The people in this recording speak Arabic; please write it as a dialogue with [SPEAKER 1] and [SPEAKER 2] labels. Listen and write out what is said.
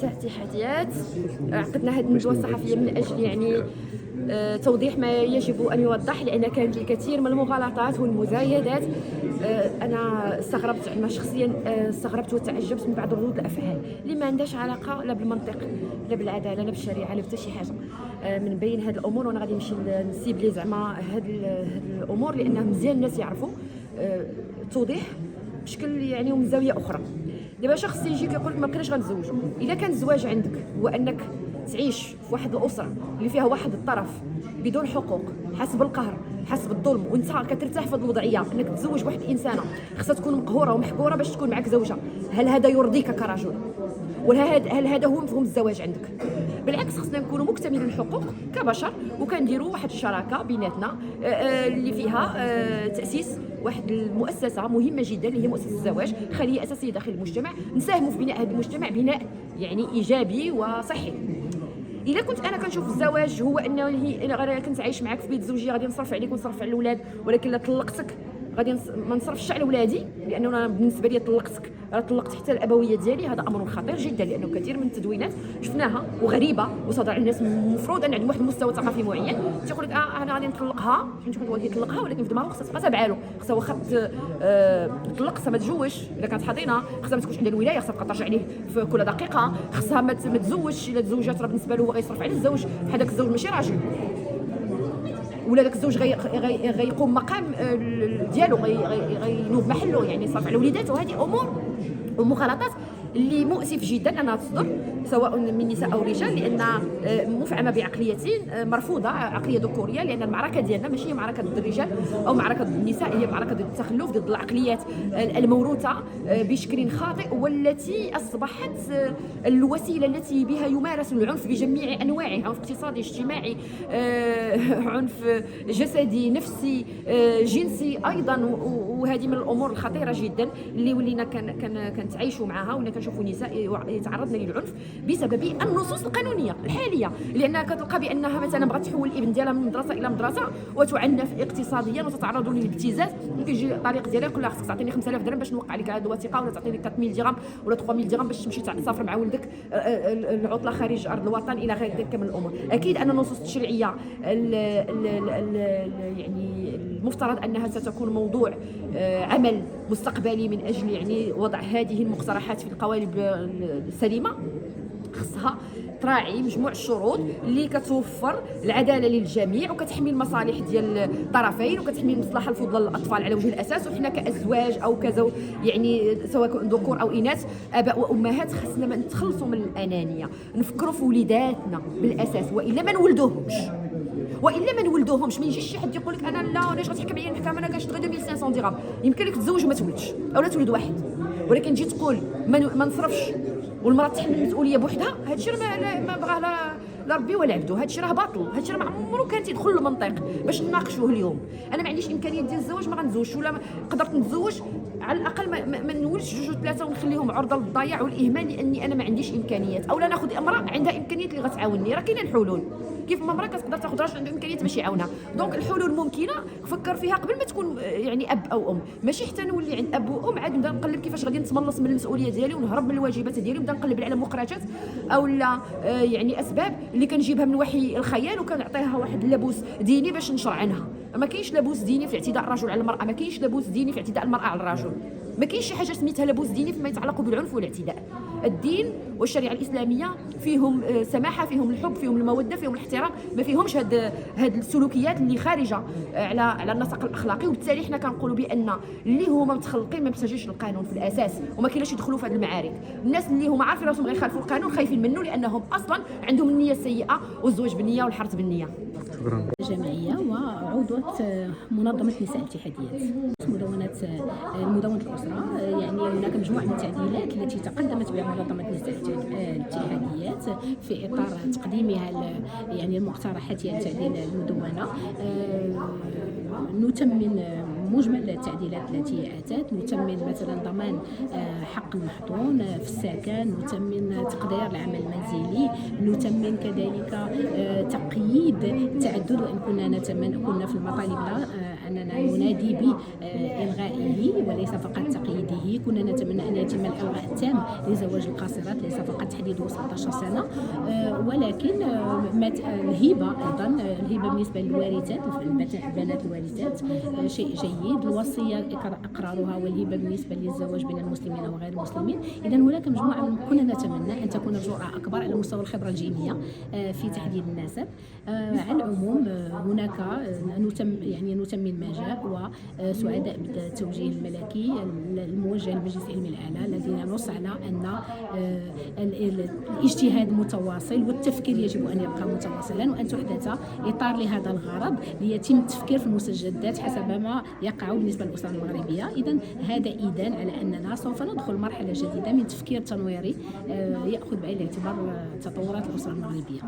[SPEAKER 1] تحديات عقدنا هذه الندوة الصحفية من أجل توضيح ما يجب أن يوضح، لأن كانت الكثير من المغالطات والمزايدات. أنا استغربت، أنا شخصيا استغربت وتعجبت من بعض ردود الأفعال اللي ما عندهاش علاقة لا بالمنطق لا بالعدالة لا بالشريعة لا حتى شي حاجة من بين هذه الأمور. وأنا غادي نمشي نسيبلي زعما هذه الأمور لأنها مزيان الناس يعرفوا توضيح بشكل ومن زاوية أخرى. دابا شخص يجي كيقول لك ما بقيناش غنتزوجوا. الا كان الزواج عندك هو انك تعيش في واحد الاسره اللي فيها واحد الطرف بدون حقوق، حسب بالقهر، حسب بالظلم، وانت كترتاح في هذه الوضعيه انك تتزوج واحد الانسانه خصها تكون مقهوره ومحقوره باش تكون معك زوجه، هل هذا يرضيك كرجل؟ هل هذا هو مفهوم الزواج عندك؟ بالعكس، خصنا نكونوا مكتملين الحقوق كبشر وكنديروا واحد الشراكه بيناتنا اللي فيها تاسيس واحد المؤسسه مهمه جدا اللي هي مؤسسه الزواج، خليه اساسيه داخل المجتمع، نساهموا في بناء هذا المجتمع بناء ايجابي وصحي. الا كنت انا كنشوف الزواج هو انه غير كنت عايش معك في بيت زوجيه غادي نصرف عليك ونصرف على الاولاد، ولكن لا طلقتك غادي ما نصرفش على ولادي، لانه انا بالنسبه لي طلقتك طلقت حتى الابويه ديالي. هذا امر خطير جدا، لانه كثير من التدوينات شفناها وغريبه وصدر الناس المفروض ان عندهم واحد المستوى ثقافي معين تيقول لك انا غادي نطلقها، فهمتي؟ هو يطلقها ولكن في دماغه خصها تبقى تابعه له، خصها واخا تطلق خصها ما تجوجش. الا كانت حاضنه خصها ما تكونش عندها الولايه، خصها تبقى ترجع عليه في كل دقيقه، خصها ما تزوجش. الا تزوجات راه بالنسبه له هو غيصرف على الزوج، بحال داك الزوج ماشي راجل، ولا داك الزوج غيقوم مقام ديالو، غينوب محله، يصرف على وليداته. وهذه امور ومغالطات اللي مؤسف جدا انها تصدر سواء من نساء او رجال، لان مفعمه بعقليه مرفوضه، عقليه ذكوريه، لان المعركه ديالنا ماشي هي معركه ضد الرجال او معركه ضد النساء، هي معركه ضد التخلف، ضد العقليات الموروثه بشكل خاطئ، والتي اصبحت الوسيله التي بها يمارس العنف بجميع انواعه، عنف اقتصادي، اجتماعي، عنف جسدي، نفسي، جنسي ايضا. وهذه من الامور الخطيره جدا اللي ولينا كنتعايشوا معها، ولا كنشوفوا نساء يتعرضن للعنف بسبب النصوص القانونيه الحاليه، لانها كتلقى بانها مثلا بغات تحول الابن ديالها من مدرسه الى مدرسه وتعنف اقتصاديا وتتعرض للابتزاز. كيجي الطريق ديالها يقول لها خصك تعطيني 5000 درهم باش نوقع لك هذه الوثيقه، ولا تعطيني 4000 درهم ولا 3000 درهم باش تمشي تسافر مع ولدك العطله خارج ارض الوطن الى غير ذلك من الامور. اكيد ان النصوص التشريعيه المفترض انها ستكون موضوع عمل مستقبلي من اجل وضع هذه المقترحات في القوالب السليمه، خصها تراعي مجموع الشروط اللي كتوفر العداله للجميع وكتحمي المصالح ديال الطرفين وكتحمي المصلحه الفضلى للاطفال على وجه الاساس. وحنا كازواج او كزوج سواء ذكور او اناث، اباء وامهات، خصنا ما نتخلصوا من الانانيه، نفكروا في وليداتنا بالاساس، والا ما نولدوهمش. ما يجيش شي حد يقول لك انا لا علاش غتحكم عليا المحكمه، انا كنشتغل 2500 درهم. يمكن لك تتزوج وما تولدش، او لا تولد واحد، ولكن تجي تقول ما نصرفش والمراه تحمل المسؤوليه بوحدها، هذا الشيء ما بغاه لا ربي ولا عبده. هذا الشيء راه باطل، هذا الشيء ما عمره كان تيدخل المنطق باش نناقشوه اليوم. انا ما عنديش امكانيه ديال الزواج، ما غنتزوجش، ولا قدرت نتزوج على الاقل ما نولدش جوج وثلاثه ونخليهم عرضه للضياع والاهمال، لاني انا ما عنديش امكانيات. او لا ناخذ امراه عندها امكانيات اللي غتعاونني، راه كاينه الحلول. كيف ما امراه كتقدر تاخذ راجل عنده امكانيات باش يعاونها، دونك الحلول ممكنه. فكر فيها قبل ما تكون اب او ام، ماشي حتى نولي عند اب وام عاد نبدا نقلب كيفاش غادي نتملص من المسؤوليه ديالي ونهرب من الواجبات ديالي ونبدا نقلب على مخرجات او لا اسباب اللي كنجيبها من وحي الخيال وكنعطيها واحد اللبوس ديني باش نشرع عنها. ما كاينش لبوس ديني في اعتداء الرجل على المراه، ما كاينش لبوس ديني في اعتداء المراه على الرجل، ما كاينش شي حاجه سميتها لبوس ديني فيما يتعلق بالعنف والاعتداء. الدين والشريعه الاسلاميه فيهم سماحه، فيهم الحب، فيهم الموده، فيهم الاحترام، ما فيهمش هاد السلوكيات اللي خارجه على النسق الاخلاقي. وبالتالي حنا كنقولوا بان اللي هما متخلقين ما محتاجينش القانون في الاساس، وما كاينلاش يدخلوا في هذه المعارك. الناس اللي هما عارفين راسهم غيخالفوا القانون خايفين منه، لانهم اصلا عندهم النيه السيئه والزواج بالنيه والحرث بالنيه.
[SPEAKER 2] شكرا. جمعيه وعضوة منظمه نساء الاتحاديات، مدونة الأسرة. هناك مجموعة من التعديلات التي تقدمت بها منظمة نساء الاتحاديات في إطار تقديمها المقترحات ديال تعديل المدونة. نتمن مجمل التعديلات التي أتت، نتمن مثلا ضمان حق المحظون في السكن، نتمن تقدير العمل المنزلي، نتمن كذلك تقييد التعدد، وإن كنا كنا في المطالب أننا ننادي بإلغائه وليس فقط تقييده. كنا نتمنى أن يتم الإلغاء التام لزواج القاصرات، ليس فقط تحديده 17 سنة، ولكن الهبة أيضا، الهبة بالنسبة للوارثات، البنات الوارثات شيء جيد. الوصية إقرارها والهبة بالنسبة للزواج بين المسلمين وغير المسلمين. إذا هناك مجموعة كنا نتمنى أن تكون الجرأة أكبر على مستوى الخبرة الجينية في تحديد النسب. على العموم هناك نتمم ما جاء، وسعداء بالتوجيه الملكي الموجه للمجلس العلمي الأعلى الذي نص على أن الاجتهاد متواصل والتفكير يجب أن يبقى متواصلا، وأن تحدث إطار لهذا الغرض ليتم التفكير في المستجدات حسب ما يقع بالنسبة للأسرة المغربية. إذن هذا إذن على أننا سوف ندخل مرحلة جديدة من تفكير تنويري يأخذ بعين الاعتبار تطورات الأسرة المغربية.